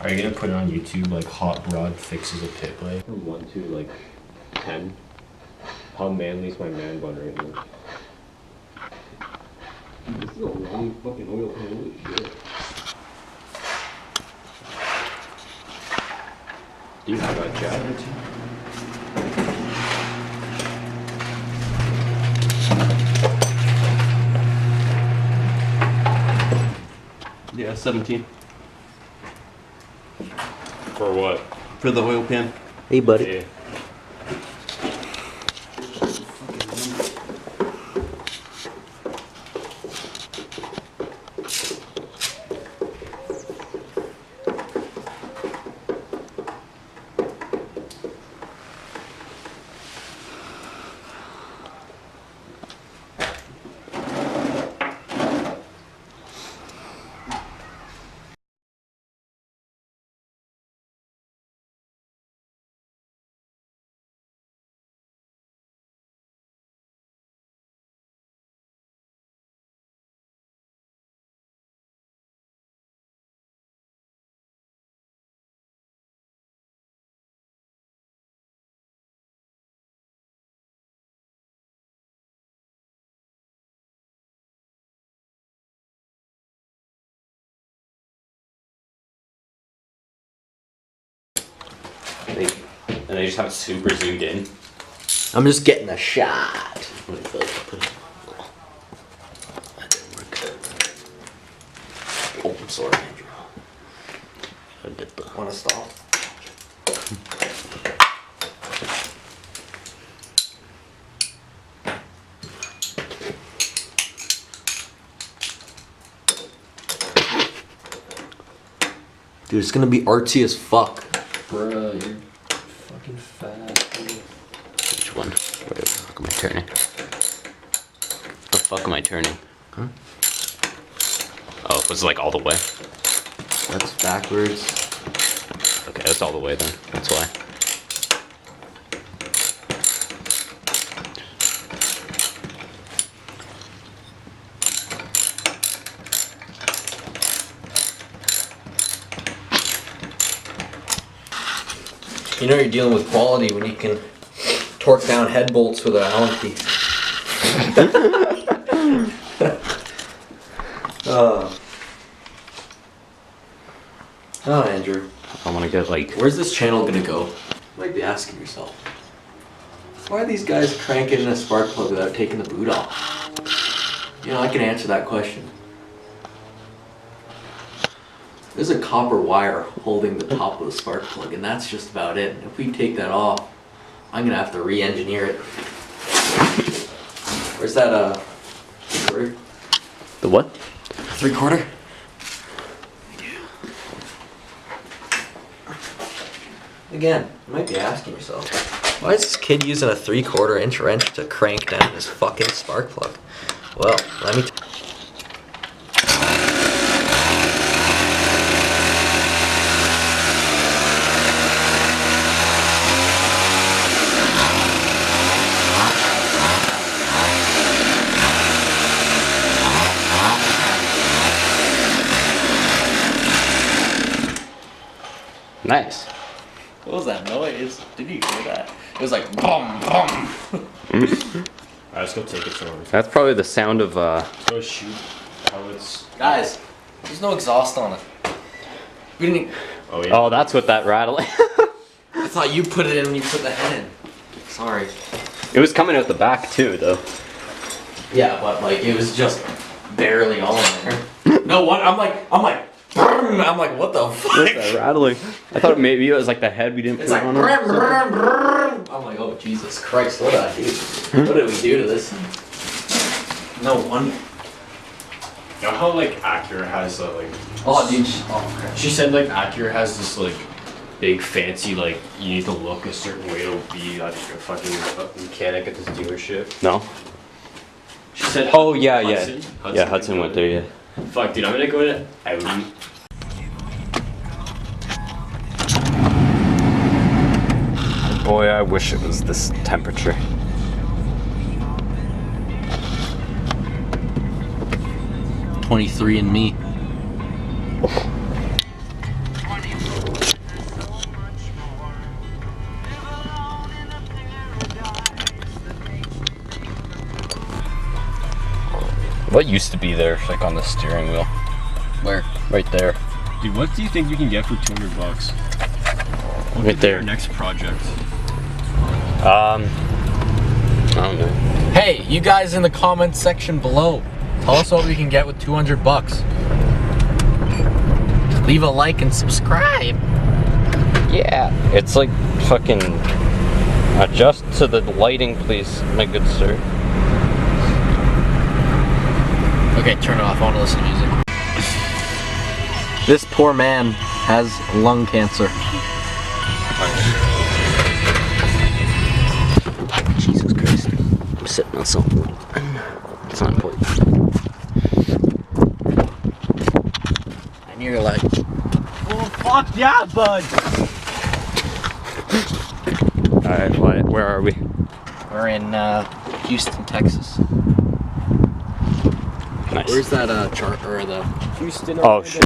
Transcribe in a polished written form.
Are you gonna put it on YouTube like hot rod fixes a pit bike? From 1 to like 10. How manly is my man bun right now? This is a long fucking oil pan, holy shit. Do you have that jacket? Yeah, 17. For what? For the oil pan. Hey, buddy. Yeah. And they just have it super zoomed in. I'm just getting a shot. That didn't work. Oh, I'm sorry, Andrew. I get the... Want to stop? Dude, it's gonna be artsy as fuck. Bruh, you're fucking fat. Which one? Where the fuck am I turning? What the fuck am I turning? Huh? Oh, it was like all the way. That's backwards. Okay, that's all the way then. That's why. You know you're dealing with quality when you can torque down head bolts with an Allen key. Oh, Andrew. I want to get like... Where's this channel gonna go? You might be asking yourself. Why are these guys cranking a spark plug without taking the boot off? You know, I can answer that question. There's a copper wire holding the top of the spark plug, and that's just about it. If we take that off, I'm gonna have to re-engineer it. Where's that, 3/4? The what? 3/4? Again, you might be asking yourself, why is this kid using a 3/4 inch wrench to crank down this fucking spark plug? Well, let me Nice. What was that noise? Did you hear that? It was like boom, boom. Alright, let's go take it somewhere. That's probably the sound of Go shoot how it's... Guys, there's no exhaust on it. We didn't. Oh yeah. Oh, that's what that rattling. I thought you put it in when you put the head in. Sorry. It was coming out the back too, though. Yeah, but like it was just barely on there. No, what? I'm like, what the fuck? What's that rattling? I thought maybe it was like the head we didn't It's put like, on. I'm like, oh Jesus Christ, what did I do? What did we do to this? No one. You know how like Acura has like... Oh, dude. Oh, crap. She said like Acura has this like big fancy like you need to look a certain way to be like a fucking mechanic at this dealership. No. She said... Oh yeah, Hudson? yeah. Yeah, Hudson went there, yeah. Fuck, dude, I'm gonna go to Audi. Boy, I wish it was this temperature. .23 and me. What used to be there, like on the steering wheel? Where? Right there. Dude, what do you think you can get for 200 bucks? What Right could be there. our next project? I don't know. Hey, you guys in the comments section below, tell us what we can get with 200 bucks. Leave a like and subscribe. Yeah, it's like fucking adjust to the lighting, please, my good sir. Okay, turn it off. I want to listen to music. This poor man has lung cancer. Jesus Christ. I'm sitting on something. It's not important. And you're like, Oh, fuck yeah, bud! Alright, where are we? we're in Houston, Texas. Nice. Where's that chart or the Houston. Oh shit.